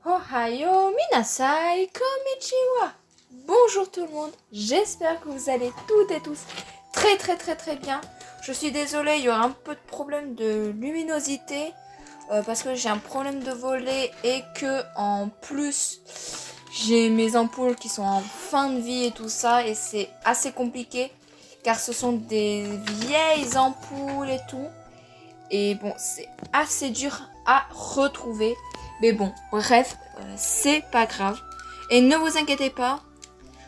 Ohayo minasai konnichiwa. Bonjour tout le monde, j'espère que vous allez toutes et tous très bien. Je suis désolée, il y aura un peu de problème de luminosité parce que j'ai un problème de volet et que en plus j'ai mes ampoules qui sont en fin de vie et tout ça, et c'est assez compliqué car ce sont des vieilles ampoules et tout, et bon, c'est assez dur à retrouver. Mais bon, bref, c'est pas grave. Et ne vous inquiétez pas,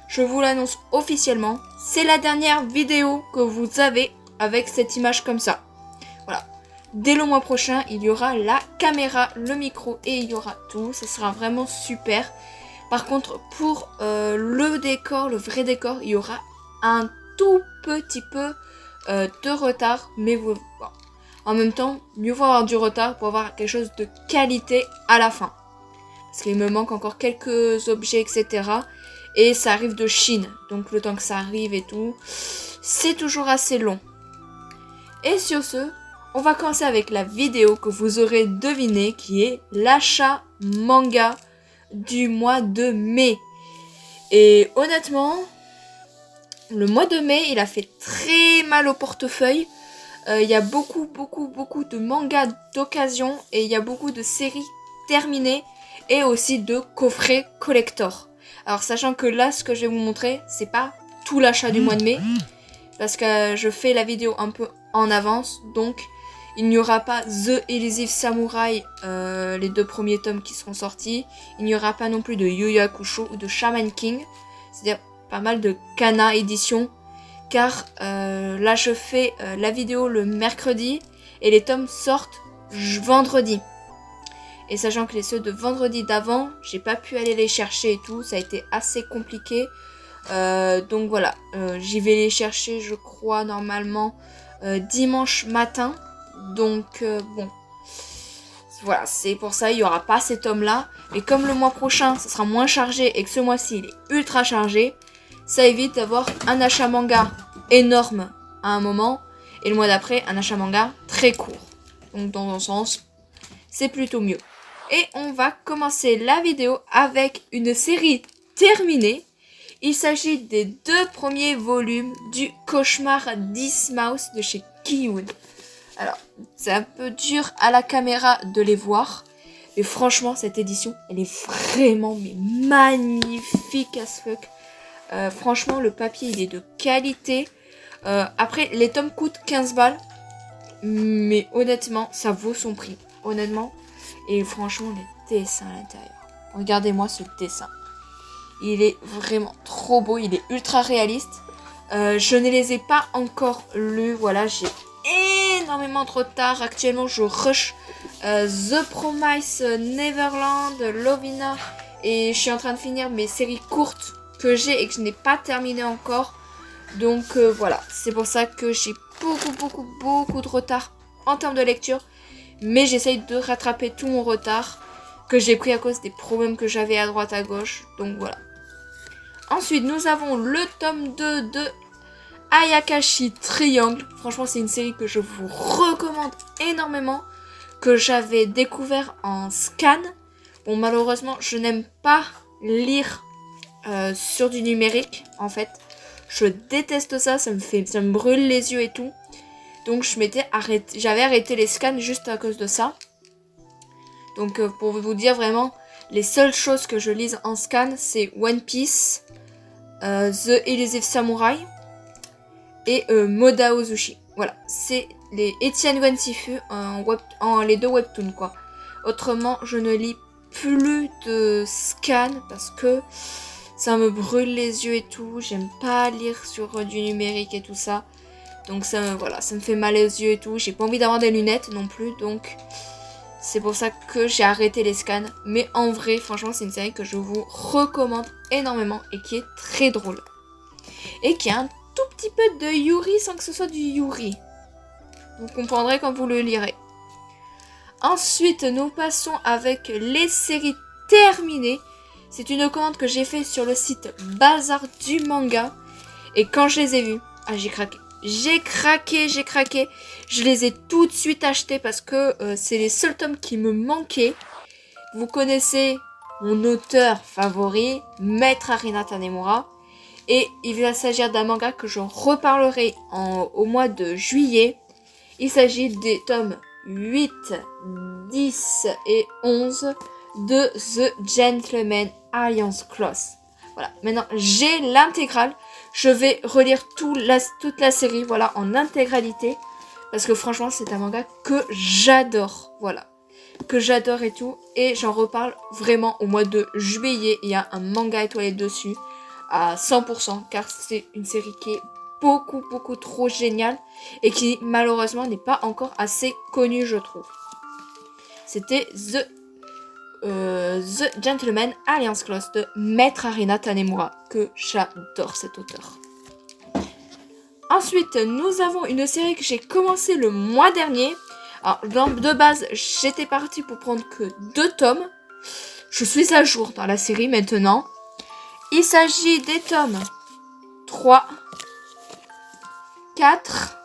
je vous l'annonce officiellement, c'est la dernière vidéo que vous avez avec cette image comme ça. Voilà. Dès le mois prochain, il y aura la caméra, le micro et il y aura tout. Ça sera vraiment super. Par contre, pour le décor, le vrai décor, il y aura un tout petit peu de retard. Mais vous... Bon. En même temps, mieux vaut avoir du retard pour avoir quelque chose de qualité à la fin. Parce qu'il me manque encore quelques objets, etc. Et ça arrive de Chine. Donc le temps que ça arrive et tout, c'est toujours assez long. Et sur ce, on va commencer avec la vidéo que vous aurez deviné, qui est l'achat manga du mois de mai. Et honnêtement, le mois de mai, il a fait très mal au portefeuille. Il y a beaucoup de mangas d'occasion et il y a beaucoup de séries terminées et aussi de coffrets collector. Alors sachant que là, ce que je vais vous montrer, c'est pas tout l'achat du mois de mai parce que je fais la vidéo un peu en avance, donc il n'y aura pas The Elusive Samurai, les 2 premiers tomes qui seront sortis. Il n'y aura pas non plus de Yu Yu Hakusho ou de Shaman King, c'est-à-dire pas mal de Kana édition. Car là je fais la vidéo le mercredi et les tomes sortent vendredi. Et sachant que les ceux de vendredi d'avant, j'ai pas pu aller les chercher et tout, ça a été assez compliqué. Donc voilà, j'y vais les chercher je crois normalement dimanche matin. Donc bon, voilà, c'est pour ça il n'y aura pas ces tomes là. Mais comme le mois prochain ça sera moins chargé et que ce mois-ci il est ultra chargé, ça évite d'avoir un achat manga énorme à un moment et le mois d'après un achat manga très court. Donc dans un sens, c'est plutôt mieux. Et on va commencer la vidéo avec une série terminée. Il s'agit des 2 premiers volumes du Cauchemar d'Ismhouse de chez Kiyun. Alors, c'est un peu dur à la caméra de les voir, mais franchement cette édition, elle est vraiment mais magnifique as fuck. Franchement le papier il est de qualité. Après les tomes coûtent 15 balles, mais honnêtement ça vaut son prix, honnêtement. Et franchement les dessins à l'intérieur, regardez-moi ce dessin, il est vraiment trop beau, il est ultra réaliste. Je ne les ai pas encore lus, voilà, j'ai énormément trop tard. Actuellement je rush The Promise Neverland, Lovina, et je suis en train de finir mes séries courtes que j'ai et que je n'ai pas terminé encore. Donc voilà, c'est pour ça que j'ai beaucoup de retard en termes de lecture. Mais j'essaye de rattraper tout mon retard que j'ai pris à cause des problèmes que j'avais à droite à gauche. Donc voilà. Ensuite, nous avons le tome 2 de Ayakashi Triangle. Franchement, c'est une série que je vous recommande énormément, que j'avais découvert en scan. Bon, malheureusement, je n'aime pas lire sur du numérique, en fait. Je déteste ça, ça me brûle les yeux et tout. Donc j'avais arrêté les scans juste à cause de ça. Donc pour vous dire vraiment, les seules choses que je lise en scan, c'est One Piece, The Elusive Samurai et Moda Ozushi. Voilà, c'est les Etienne Wensifu en les 2 webtoons quoi. Autrement, je ne lis plus de scan parce que ça me brûle les yeux et tout. J'aime pas lire sur du numérique et tout ça. Donc ça, voilà, ça me fait mal aux yeux et tout. J'ai pas envie d'avoir des lunettes non plus. Donc C'est pour ça que j'ai arrêté les scans. Mais en vrai, franchement, c'est une série que je vous recommande énormément et qui est très drôle. Et qui a un tout petit peu de Yuri sans que ce soit du Yuri. Vous comprendrez quand vous le lirez. Ensuite, nous passons avec les séries terminées. C'est une commande que j'ai faite sur le site Bazar du Manga. Et quand je les ai vues, j'ai craqué. J'ai craqué. Je les ai tout de suite achetés parce que c'est les seuls tomes qui me manquaient. Vous connaissez mon auteur favori, Maître Harina Tanemura. Et il va s'agir d'un manga que je reparlerai au mois de juillet. Il s'agit des tomes 8, 10 et 11 de The Gentleman Alliance Clause. Voilà, maintenant j'ai l'intégrale. Je vais relire toute la série, voilà, en intégralité. Parce que franchement, c'est un manga que j'adore, voilà. Que j'adore et tout. Et j'en reparle vraiment au mois de juillet. Il y a un manga étoilé dessus à 100%. Car c'est une série qui est beaucoup trop géniale. Et qui malheureusement n'est pas encore assez connue, je trouve. C'était The Gentleman Alliance Clause de Maître Harina Tanemura, que j'adore cet auteur. Ensuite, nous avons une série que j'ai commencé le mois dernier. Alors, de base, j'étais partie pour prendre que 2 tomes. Je suis à jour dans la série maintenant. Il s'agit des tomes 3, 4,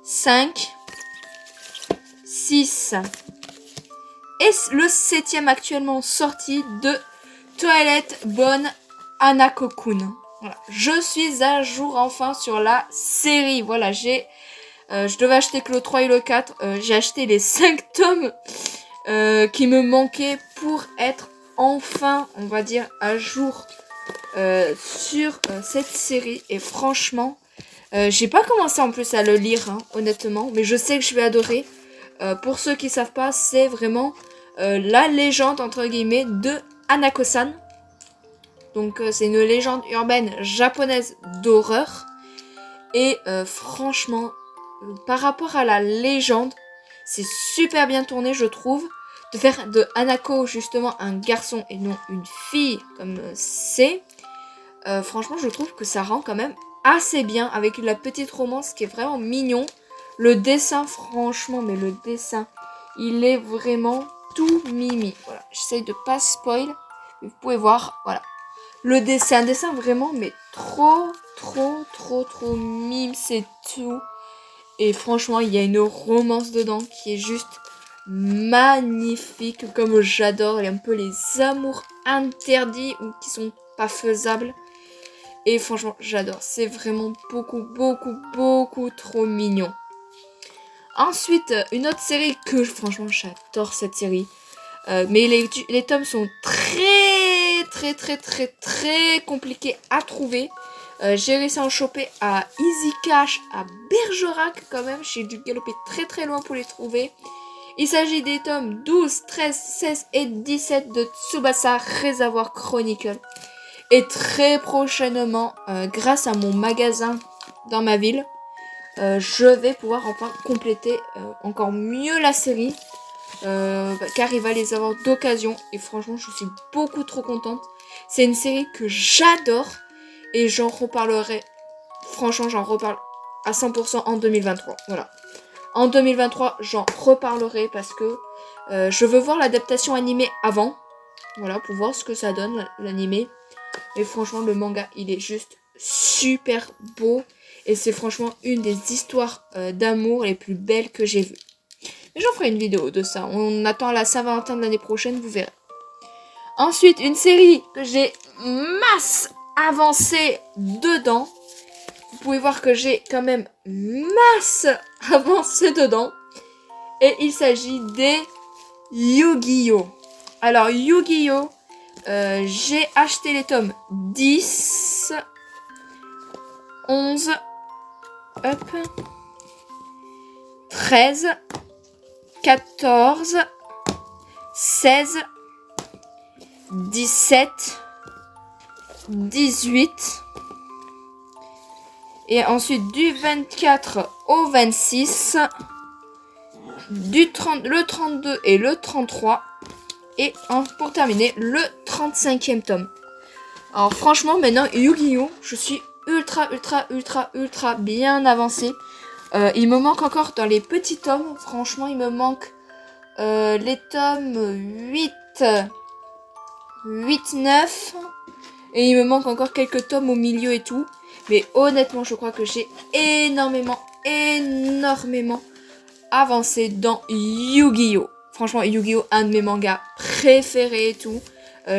5, 6... et le 7e actuellement sorti de Twilight Bone Hanako-kun. Voilà. Je suis à jour enfin sur la série. Voilà, je devais acheter que le 3 et le 4. J'ai acheté les 5 tomes qui me manquaient pour être enfin, on va dire, à jour sur cette série. Et franchement, j'ai pas commencé en plus à le lire, hein, honnêtement. Mais je sais que je vais adorer. Pour ceux qui savent pas, c'est vraiment la légende entre guillemets de Hanako-san. Donc c'est une légende urbaine japonaise d'horreur. Et franchement, par rapport à la légende, c'est super bien tourné, je trouve. De faire de Hanako justement un garçon et non une fille comme c'est. Franchement, je trouve que ça rend quand même assez bien avec la petite romance qui est vraiment mignon. Le dessin, franchement, mais le dessin, il est vraiment tout mimi. Voilà, j'essaye de pas spoil, mais vous pouvez voir, voilà. Le dessin, vraiment, mais trop mime, c'est tout. Et franchement, il y a une romance dedans qui est juste magnifique, comme j'adore. Il y a un peu les amours interdits ou qui sont pas faisables. Et franchement, j'adore. C'est vraiment beaucoup trop mignon. Ensuite, une autre série que franchement j'adore cette série. Mais les tomes sont très compliqués à trouver. J'ai réussi à en choper à Easy Cash, à Bergerac quand même. J'ai dû galoper très loin pour les trouver. Il s'agit des tomes 12, 13, 16 et 17 de Tsubasa Reservoir Chronicle. Et très prochainement, grâce à mon magasin dans ma ville, je vais pouvoir enfin compléter encore mieux la série. Car il va les avoir d'occasion. Et franchement, je suis beaucoup trop contente. C'est une série que j'adore. Et j'en reparlerai. Franchement, j'en reparle à 100% en 2023. Voilà. En 2023, j'en reparlerai parce que je veux voir l'adaptation animée avant. Voilà, pour voir ce que ça donne, l'animé. Et franchement, le manga, il est juste super beau. Et c'est franchement une des histoires d'amour les plus belles que j'ai vues. Mais j'en ferai une vidéo de ça. On attend la Saint-Valentin de l'année prochaine, vous verrez. Ensuite, une série que j'ai masse avancé dedans. Vous pouvez voir que j'ai quand même masse avancé dedans. Et il s'agit des Yu-Gi-Oh! Alors, Yu-Gi-Oh! J'ai acheté les tomes 10, 11, 13, 14, 16, 17, 18. Et ensuite du 24 au 26. le 32 et le 33. Et pour terminer, le 35e tome. Alors franchement, maintenant, Yu-Gi-Oh! Je suis ultra bien avancée. Il me manque encore dans les petits tomes. Franchement, il me manque les tomes 8, 9. Et il me manque encore quelques tomes au milieu et tout. Mais honnêtement, je crois que j'ai énormément avancé dans Yu-Gi-Oh! Franchement, Yu-Gi-Oh! Un de mes mangas préférés et tout.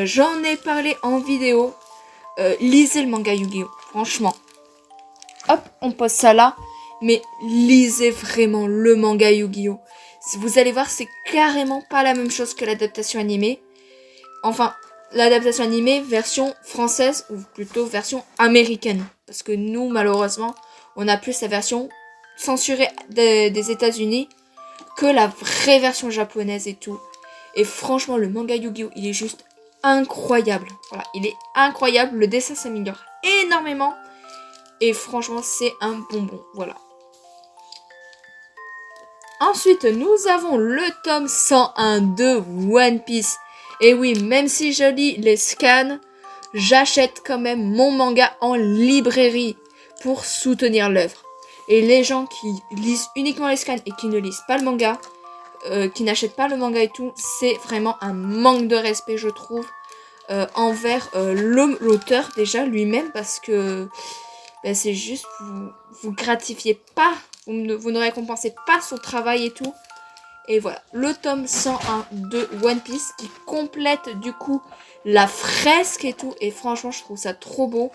J'en ai parlé en vidéo. Lisez le manga Yu-Gi-Oh! Franchement. Hop, on pose ça là. Mais lisez vraiment le manga Yu-Gi-Oh! Vous allez voir, c'est carrément pas la même chose que l'adaptation animée. Enfin, l'adaptation animée version française ou plutôt version américaine. Parce que nous, malheureusement, on a plus la version censurée des États-Unis que la vraie version japonaise et tout. Et franchement, le manga Yu-Gi-Oh! Il est juste incroyable. Voilà, il est incroyable. Le dessin s'améliore énormément. Et franchement, c'est un bonbon. Voilà. Ensuite, nous avons le tome 101 de One Piece. Et oui, même si je lis les scans, j'achète quand même mon manga en librairie pour soutenir l'œuvre. Et les gens qui lisent uniquement les scans et qui ne lisent pas le manga, qui n'achètent pas le manga et tout, c'est vraiment un manque de respect, je trouve, envers l'auteur déjà lui-même, parce que ben, c'est juste, vous gratifiez pas, vous ne récompensez pas son travail et tout. Et voilà, le tome 101 de One Piece qui complète du coup la fresque et tout. Et franchement, je trouve ça trop beau.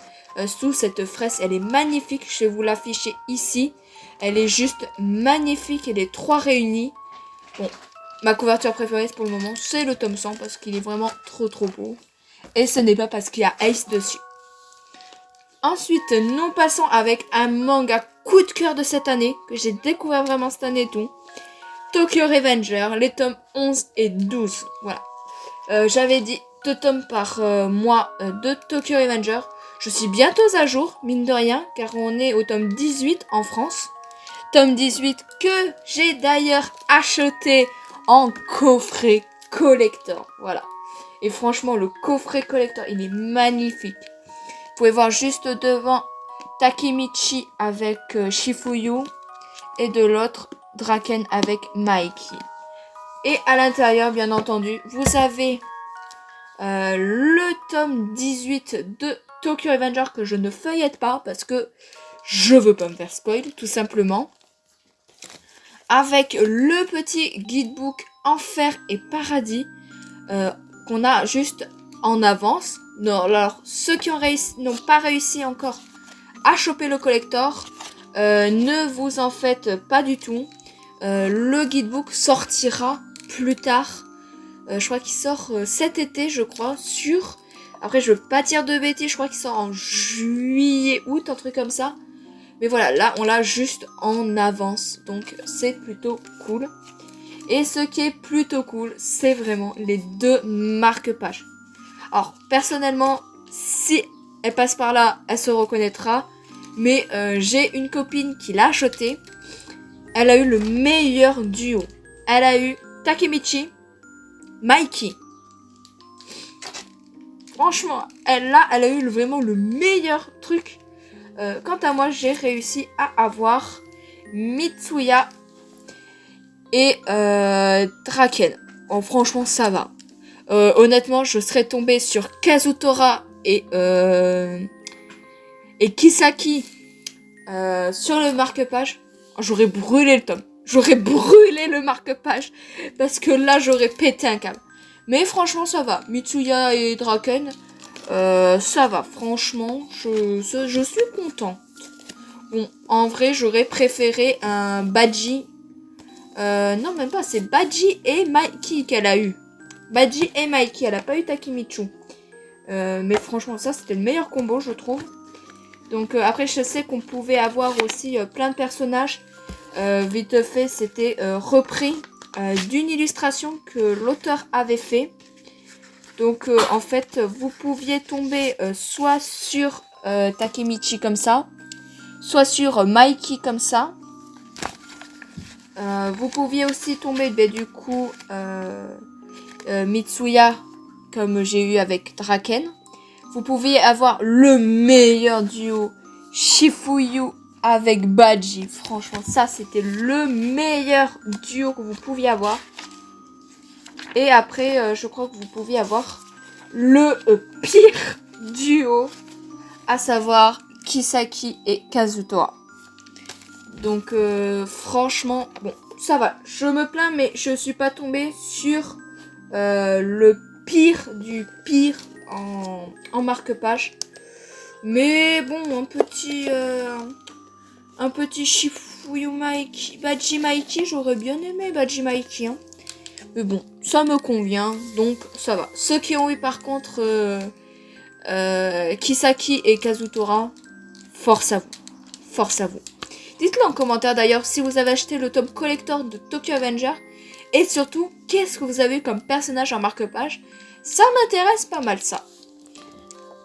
Sous cette fresque, elle est magnifique. Je vais vous l'afficher ici. Elle est juste magnifique. Elle est 3 réunies. Bon, ma couverture préférée pour le moment, c'est le tome 100 parce qu'il est vraiment trop beau. Et ce n'est pas parce qu'il y a Ace dessus. Ensuite, nous passons avec un manga coup de cœur de cette année, que j'ai découvert vraiment cette année et tout. Tokyo Revenger, les tomes 11 et 12. Voilà. J'avais dit 2 tomes par mois de Tokyo Revenger. Je suis bientôt à jour, mine de rien, car on est au tome 18 en France. Tome 18 que j'ai d'ailleurs acheté en coffret collector. Voilà. Et franchement, le coffret collector, il est magnifique. Vous pouvez voir juste devant Takemichi avec Shifuyu et de l'autre Draken avec Mikey. Et à l'intérieur, bien entendu, vous avez le tome 18 de Tokyo Revenger que je ne feuillette pas parce que je veux pas me faire spoil, tout simplement. Avec le petit guidebook Enfer et Paradis qu'on a juste en avance. Non, alors, ceux qui n'ont pas réussi encore à choper le collector, ne vous en faites pas du tout. Le guidebook sortira plus tard. Je crois qu'il sort cet été, je crois, sûr. Après, je veux pas dire de bêtises, je crois qu'il sort en juillet, août, un truc comme ça. Mais voilà, là, on l'a juste en avance. Donc, c'est plutôt cool. Et ce qui est plutôt cool, c'est vraiment les 2 marque-pages. Alors, personnellement, si elle passe par là, elle se reconnaîtra. Mais j'ai une copine qui l'a acheté. Elle a eu le meilleur duo. Elle a eu Takemichi, Mikey. Franchement, elle a eu vraiment le meilleur truc. Quant à moi, j'ai réussi à avoir Mitsuya et Draken. Oh, franchement, ça va. Honnêtement, je serais tombée sur Kazutora et Kisaki sur le marque-page. J'aurais brûlé le tome. J'aurais brûlé le marque-page parce que là, j'aurais pété un câble. Mais franchement, ça va. Mitsuya et Draken, ça va. Franchement, je suis contente. Bon, en vrai, j'aurais préféré un Badji. Non, même pas. C'est Badji et Mikey qu'elle a eu. Badji et Mikey. Elle a pas eu Takemichi. Mais franchement, ça, c'était le meilleur combo, je trouve. Donc, après, je sais qu'on pouvait avoir aussi plein de personnages. Vite fait, c'était repris d'une illustration que l'auteur avait fait. Donc, en fait, vous pouviez tomber soit sur Takemichi comme ça, soit sur Mikey comme ça. Vous pouviez aussi tomber du coup Mitsuya comme j'ai eu avec Draken. Vous pouviez avoir le meilleur duo Shifuyu avec Badji. Franchement, ça c'était le meilleur duo que vous pouviez avoir. Et après, je crois que vous pouviez avoir le pire duo, à savoir Kisaki et Kazutora. Donc franchement, bon, ça va. Je me plains, mais je suis pas tombée sur le pire du pire en marque-page. Mais bon, un petit Shifuyu Maiki, Badji Maiki, j'aurais bien aimé Badji Maiki. Hein. Mais bon, ça me convient, donc ça va. Ceux qui ont eu par contre Kisaki et Kazutora, force à vous. Force à vous. Dites-le en commentaire d'ailleurs si vous avez acheté le tome collector de Tokyo Avenger. Et surtout, qu'est-ce que vous avez eu comme personnage en marque-page? Ça m'intéresse pas mal ça.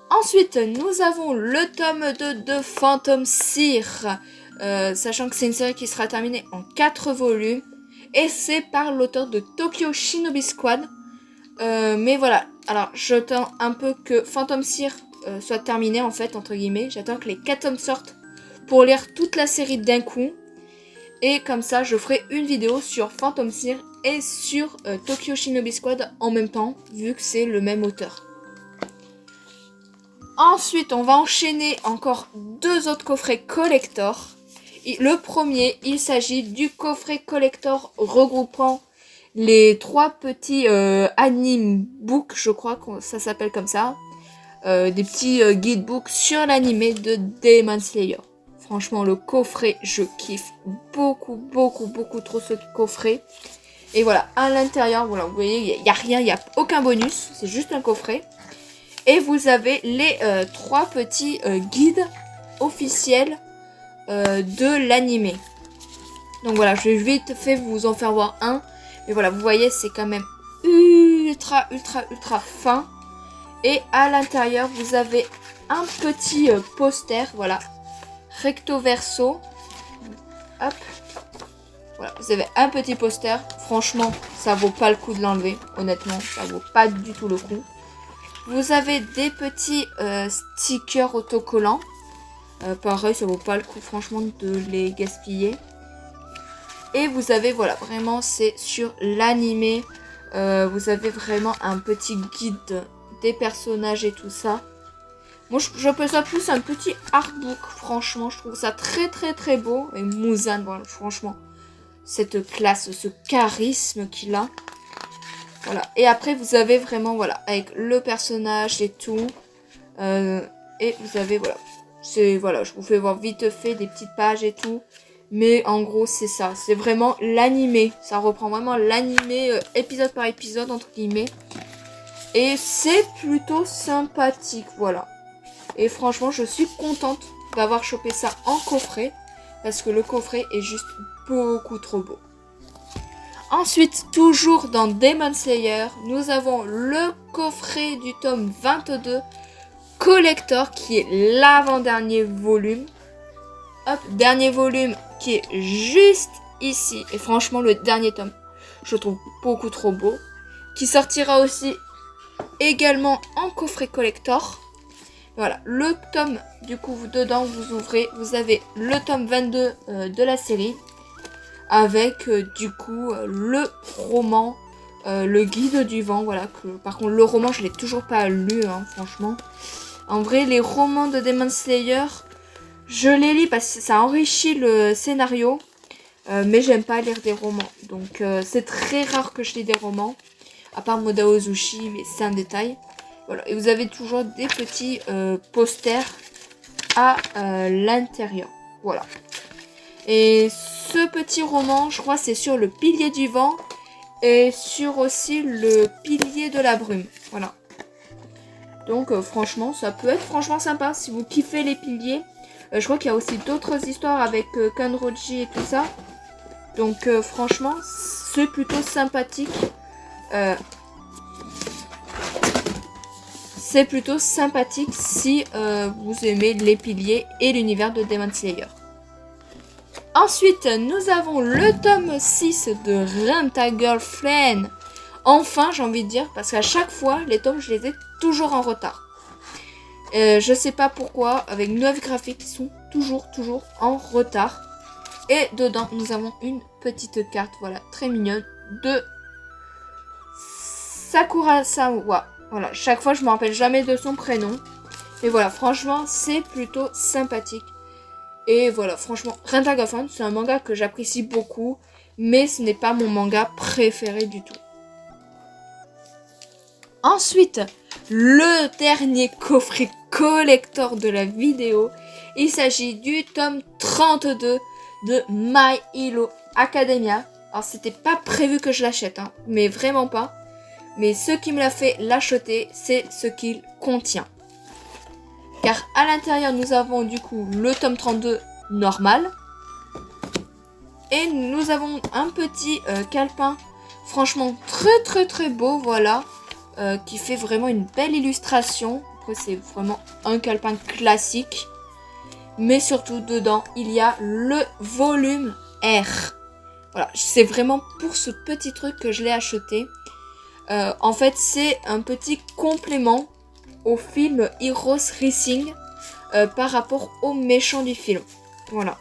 Ensuite, nous avons le tome 2 de Phantom Cyr. Sachant que c'est une série qui sera terminée en 4 volumes. Et c'est par l'auteur de Tokyo Shinobi Squad. Mais voilà, alors j'attends un peu que Phantom Cyr soit terminé en fait, entre guillemets. J'attends que les 4 tomes sortent pour lire toute la série d'un coup. Et comme ça, je ferai une vidéo sur Phantom Cyr et sur Tokyo Shinobi Squad en même temps, vu que c'est le même auteur. Ensuite, on va enchaîner encore 2 autres coffrets collector. Et le premier, il s'agit du coffret collector regroupant les 3 petits anime books, je crois que ça s'appelle comme ça. Des petits guidebooks sur l'anime de Demon Slayer. Franchement, le coffret, je kiffe beaucoup trop ce coffret. Et voilà, à l'intérieur, voilà, vous voyez, il n'y a rien, il n'y a aucun bonus. C'est juste un coffret. Et vous avez les 3 petits guides officiels de l'anime. Donc voilà, je vais vite fait vous en faire voir un. Mais voilà, vous voyez, c'est quand même ultra fin. Et à l'intérieur, vous avez un petit poster, voilà, recto verso. Hop. Voilà, vous avez un petit poster. Franchement, ça vaut pas le coup de l'enlever. Honnêtement, ça vaut pas du tout le coup. Vous avez des petits stickers autocollants. Pareil, ça vaut pas le coup, franchement, de les gaspiller. Et vous avez, voilà, vraiment, c'est sur l'animé. Vous avez vraiment un petit guide des personnages et tout ça. Moi, j'appelle ça plus un petit artbook, franchement. Je trouve ça très beau. Et Muzan, voilà, franchement, cette classe, ce charisme qu'il a. Voilà. Et après, vous avez vraiment, voilà, avec le personnage et tout. Et vous avez, voilà. C'est, voilà, je vous fais voir vite fait des petites pages et tout. Mais en gros, c'est ça. C'est vraiment l'animé. Ça reprend vraiment l'animé épisode par épisode, entre guillemets. Et c'est plutôt sympathique, voilà. Et franchement, je suis contente d'avoir chopé ça en coffret. Parce que le coffret est juste beaucoup trop beau. Ensuite, toujours dans Demon Slayer, nous avons le coffret du tome 22 collector qui est l'avant-dernier volume. Hop, dernier volume qui est juste ici. Et franchement, le dernier tome, je le trouve beaucoup trop beau. Qui sortira aussi également en coffret collector. Voilà, le tome, du coup, dedans, vous ouvrez, vous avez le tome 22 de la série. Avec, du coup, le roman, le guide du vent, voilà. Par contre, le roman, je ne l'ai toujours pas lu, hein, franchement. En vrai, les romans de Demon Slayer, je les lis parce que ça enrichit le scénario. Mais j'aime pas lire des romans. Donc, c'est très rare que je lis des romans. À part Modao Zushi, mais c'est un détail. Voilà. Et vous avez toujours des petits posters à l'intérieur. Voilà. Et ce petit roman, je crois, c'est sur le pilier du vent et sur aussi le pilier de la brume. Voilà. Donc, franchement, ça peut être franchement sympa si vous kiffez les piliers. Je crois qu'il y a aussi d'autres histoires avec Kanroji et tout ça. Donc, franchement, c'est plutôt sympathique. C'est plutôt sympathique si vous aimez les piliers et l'univers de Demon Slayer. Ensuite, nous avons le tome 6 de Renta Girlfriend. Enfin, j'ai envie de dire, parce qu'à chaque fois, les tomes, je les ai toujours en retard. Je sais pas pourquoi, avec 9 graphiques, ils sont toujours en retard. Et dedans, nous avons une petite carte, voilà, très mignonne, de Sakurasawa. Voilà, chaque fois, je me rappelle jamais de son prénom. Mais voilà, franchement, c'est plutôt sympathique. Et voilà, franchement, Renta Girlfriend, c'est un manga que j'apprécie beaucoup, mais ce n'est pas mon manga préféré du tout. Ensuite, le dernier coffret collector de la vidéo, il s'agit du tome 32 de My Hero Academia. Alors, c'était pas prévu que je l'achète, hein, mais vraiment pas. Mais ce qui me l'a fait l'acheter, c'est ce qu'il contient. Car à l'intérieur, nous avons du coup le tome 32 normal. Et nous avons un petit calepin, franchement très beau, voilà. Qui fait vraiment une belle illustration. Après, c'est vraiment un calepin classique. Mais surtout, dedans, il y a le volume R. Voilà, c'est vraiment pour ce petit truc que je l'ai acheté. En fait, c'est un petit complément au film Heroes Racing par rapport au méchant du film. Voilà.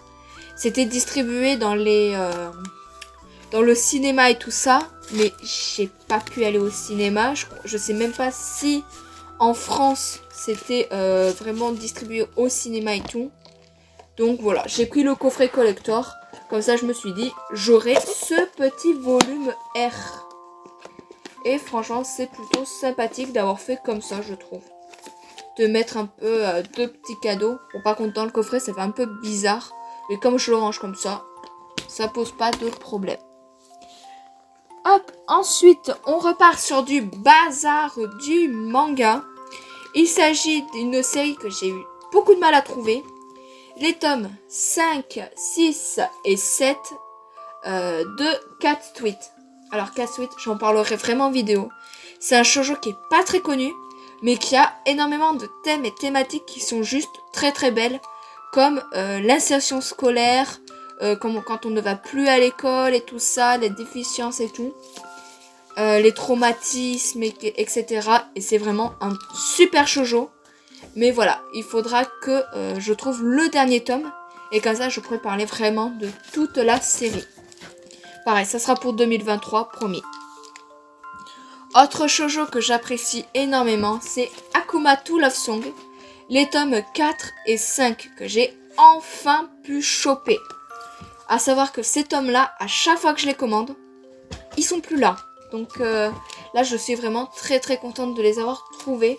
C'était distribué dans le cinéma et tout ça, mais j'ai pas pu aller au cinéma. Je sais même pas si en France c'était vraiment distribué au cinéma et tout. Donc voilà, j'ai pris le coffret collector. Comme ça, je me suis dit, j'aurai ce petit volume R. Et franchement, c'est plutôt sympathique d'avoir fait comme ça, je trouve. De mettre un peu deux petits cadeaux. Bon, par contre, dans le coffret, ça fait un peu bizarre. Mais comme je le range comme ça pose pas de problème. Hop, ensuite, on repart sur du bazar du manga. Il s'agit d'une série que j'ai eu beaucoup de mal à trouver. Les tomes 5, 6 et 7 de Cat Sweet. Alors, Cat Sweet, j'en parlerai vraiment en vidéo. C'est un shoujo qui est pas très connu, mais qui a énormément de thèmes et thématiques qui sont juste très belles. Comme l'insertion scolaire, quand on ne va plus à l'école et tout ça, les déficiences et tout. Les traumatismes, etc. Et c'est vraiment un super shoujo. Mais voilà, il faudra que je trouve le dernier tome. Et comme ça, je pourrai parler vraiment de toute la série. Pareil, ça sera pour 2023, promis. Autre shoujo que j'apprécie énormément, c'est Akumatu Love Song. Les tomes 4 et 5 que j'ai enfin pu choper. À savoir que ces tomes-là, à chaque fois que je les commande, ils sont plus là. Donc là, je suis vraiment très contente de les avoir trouvés.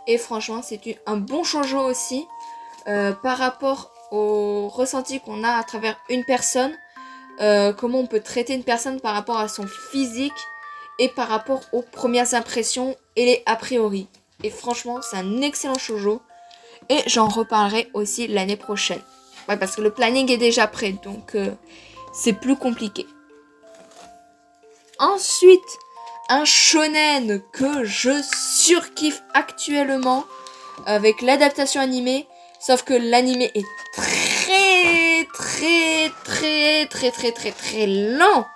Et franchement, c'est un bon shoujo aussi. Par rapport au ressenti qu'on a à travers une personne. Comment on peut traiter une personne par rapport à son physique. Et par rapport aux premières impressions et les a priori. Et franchement, c'est un excellent shoujo. Et j'en reparlerai aussi l'année prochaine. Ouais, parce que le planning est déjà prêt. Donc c'est plus compliqué. Ensuite, un shonen que je surkiffe actuellement avec l'adaptation animée. Sauf que l'animé est très lent.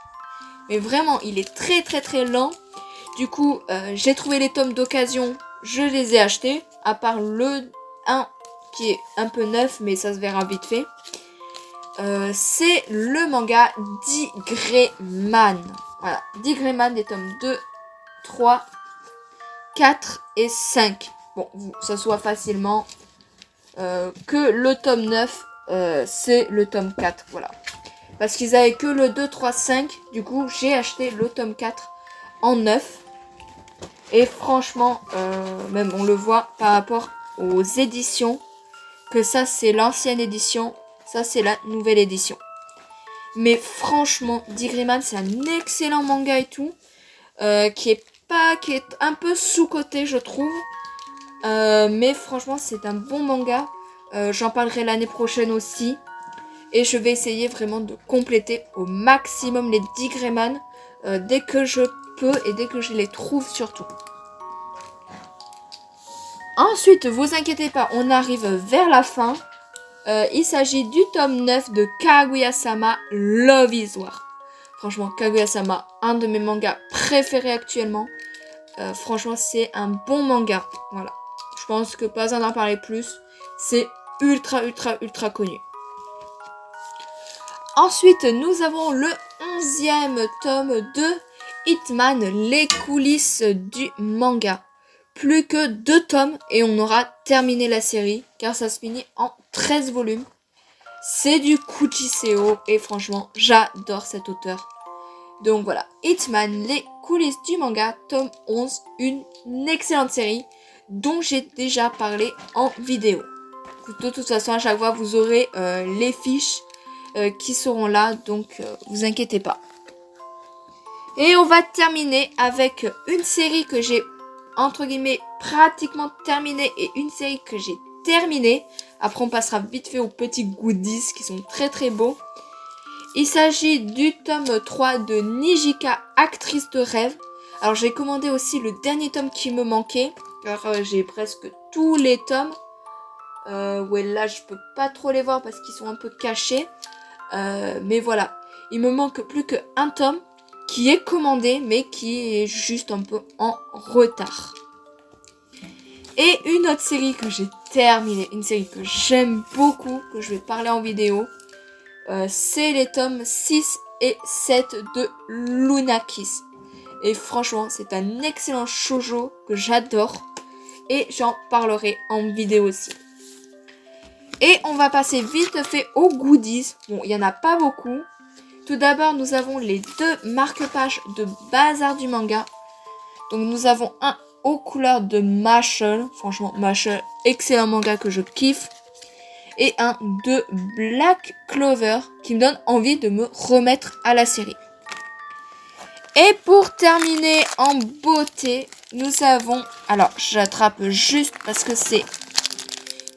Mais vraiment, il est très lent. Du coup, j'ai trouvé les tomes d'occasion. Je les ai achetés. À part le 1 qui est un peu neuf, mais ça se verra vite fait. C'est le manga Digreman. Voilà, Digreman des tomes 2, 3, 4 et 5. Bon, ça soit facilement que le tome 9, c'est le tome 4. Voilà. Parce qu'ils avaient que le 2, 3, 5. Du coup, j'ai acheté le tome 4 en 9. Et franchement, même on le voit par rapport aux éditions. Que ça, c'est l'ancienne édition. Ça, c'est la nouvelle édition. Mais franchement, Digreman, c'est un excellent manga et tout. Qui est un peu sous-coté, je trouve. Mais franchement, c'est un bon manga. J'en parlerai l'année prochaine aussi. Et je vais essayer vraiment de compléter au maximum les Digreman dès que je peux et dès que je les trouve surtout. Ensuite, vous inquiétez pas, on arrive vers la fin. Il s'agit du tome 9 de Kaguya-sama Love is War. Franchement, Kaguya-sama, un de mes mangas préférés actuellement. Franchement, c'est un bon manga. Voilà. Je pense que pas besoin d'en parler plus. C'est ultra, ultra, ultra connu. Ensuite, nous avons le 11e tome de Hitman, les coulisses du manga. Plus que 2 tomes et on aura terminé la série, car ça se finit en 13 volumes. C'est du Kuchiseo et franchement, j'adore cet auteur. Donc voilà, Hitman, les coulisses du manga, tome 11, une excellente série dont j'ai déjà parlé en vidéo. De toute façon, à chaque fois, vous aurez les fiches qui seront là, donc vous inquiétez pas. Et on va terminer avec une série que j'ai, entre guillemets, pratiquement terminée et une série que j'ai terminée. Après, on passera vite fait aux petits goodies qui sont très très beaux. Il s'agit du tome 3 de Nijika, actrice de rêve. Alors j'ai commandé aussi le dernier tome qui me manquait, car j'ai presque tous les tomes. Ouais, là je peux pas trop les voir parce qu'ils sont un peu cachés. Mais voilà, il me manque plus qu'un tome qui est commandé, mais qui est juste un peu en retard. Et une autre série que j'ai terminée, une série que j'aime beaucoup, que je vais parler en vidéo. C'est les tomes 6 et 7 de Lunakis. Et franchement, c'est un excellent shoujo que j'adore. Et j'en parlerai en vidéo aussi. Et on va passer vite fait aux goodies. Bon, il n'y en a pas beaucoup. Tout d'abord, nous avons les 2 marque-pages de Bazar du manga. Donc nous avons un aux couleurs de Mashle. Franchement, Mashle, excellent manga que je kiffe. Et un de Black Clover qui me donne envie de me remettre à la série. Et pour terminer en beauté, nous avons... Alors, j'attrape juste parce que c'est...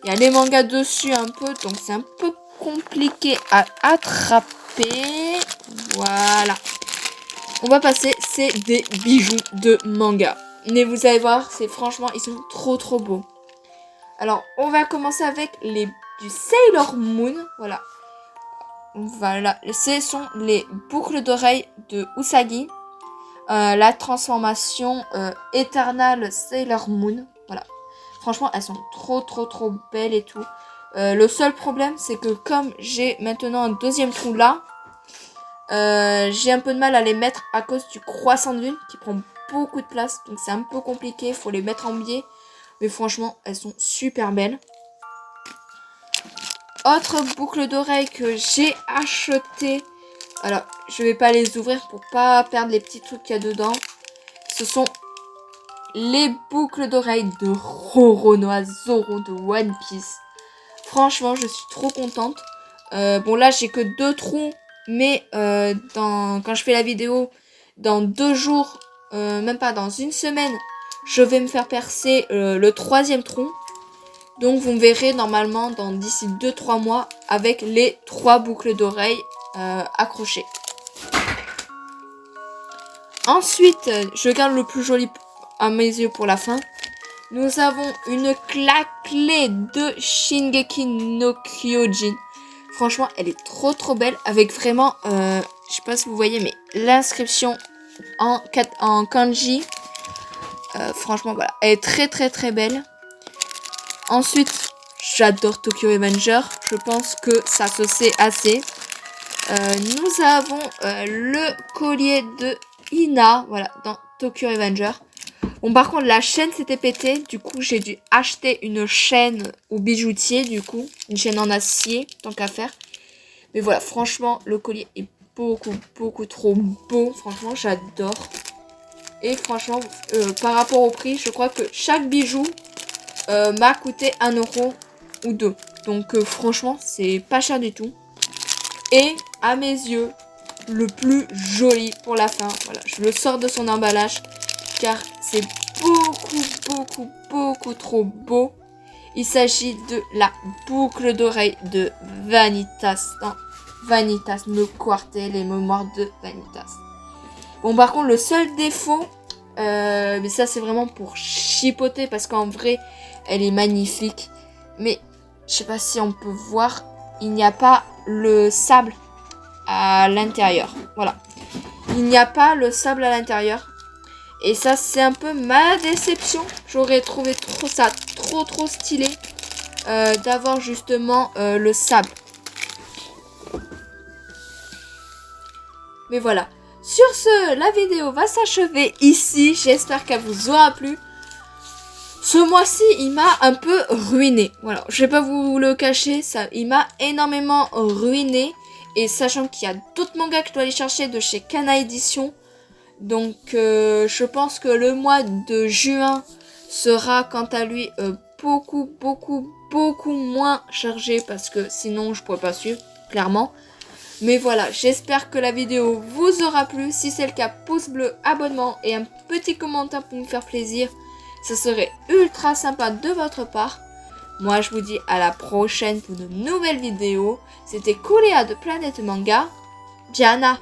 Il y a les mangas dessus un peu, donc c'est un peu compliqué à attraper. Voilà. On va passer, c'est des bijoux de manga. Mais vous allez voir, c'est franchement, ils sont trop trop beaux. Alors, on va commencer avec les du Sailor Moon, voilà. Voilà, ce sont les boucles d'oreilles de Usagi. La transformation Eternal Sailor Moon, voilà. Franchement, elles sont trop trop trop belles et tout. Le seul problème, c'est que comme j'ai maintenant un deuxième trou là, j'ai un peu de mal à les mettre à cause du croissant de lune qui prend beaucoup de place. Donc c'est un peu compliqué, il faut les mettre en biais. Mais franchement, elles sont super belles. Autre boucle d'oreilles que j'ai acheté. Alors, je vais pas les ouvrir pour pas perdre les petits trucs qu'il y a dedans. Ce sont les boucles d'oreilles de Roronoa Zoro de One Piece. Franchement, je suis trop contente. Bon, là, j'ai que 2 trous. Mais quand je fais la vidéo, dans 2 jours, même pas dans une semaine, je vais me faire percer le 3e trou. Donc vous me verrez normalement d'ici 2-3 mois avec les 3 boucles d'oreilles accrochées. Ensuite, je garde le plus joli à mes yeux pour la fin. Nous avons une clé de Shingeki no Kyojin. Franchement, elle est trop trop belle avec vraiment, je sais pas si vous voyez, mais l'inscription en kanji. Franchement, voilà, elle est très très très belle. Ensuite, j'adore Tokyo Revenger. Je pense que ça se sait assez. Nous avons le collier de Ina, voilà, dans Tokyo Revenger. Bon, par contre, la chaîne s'était pétée. Du coup, j'ai dû acheter une chaîne au bijoutier, du coup. Une chaîne en acier, tant qu'à faire. Mais voilà, franchement, le collier est beaucoup, beaucoup trop beau. Franchement, j'adore. Et franchement, par rapport au prix, je crois que chaque bijou m'a coûté 1 euro ou 2. Donc, franchement, c'est pas cher du tout. Et, à mes yeux, le plus joli pour la fin. Voilà, je le sors de son emballage. Car c'est beaucoup, beaucoup, beaucoup trop beau. Il s'agit de la boucle d'oreille de Vanitas. Dans Vanitas, me quarter les mémoires de Vanitas. Bon, par contre, le seul défaut, mais ça c'est vraiment pour chipoter parce qu'en vrai, elle est magnifique. Mais je sais pas si on peut voir, il n'y a pas le sable à l'intérieur. Voilà. Il n'y a pas le sable à l'intérieur. Et ça, c'est un peu ma déception. J'aurais trouvé ça trop stylé d'avoir justement le sable. Mais voilà. Sur ce, la vidéo va s'achever ici. J'espère qu'elle vous aura plu. Ce mois-ci, il m'a un peu ruiné. Voilà, je vais pas vous le cacher, il m'a énormément ruiné. Et sachant qu'il y a d'autres mangas que je dois aller chercher de chez Kana Édition. Donc, je pense que le mois de juin sera quant à lui beaucoup moins chargé. Parce que sinon, je pourrais pas suivre, clairement. Mais voilà, j'espère que la vidéo vous aura plu. Si c'est le cas, pouce bleu, abonnement et un petit commentaire pour me faire plaisir. Ça serait ultra sympa de votre part. Moi, je vous dis à la prochaine pour de nouvelles vidéos. C'était Kurea de Planète Manga. Diana.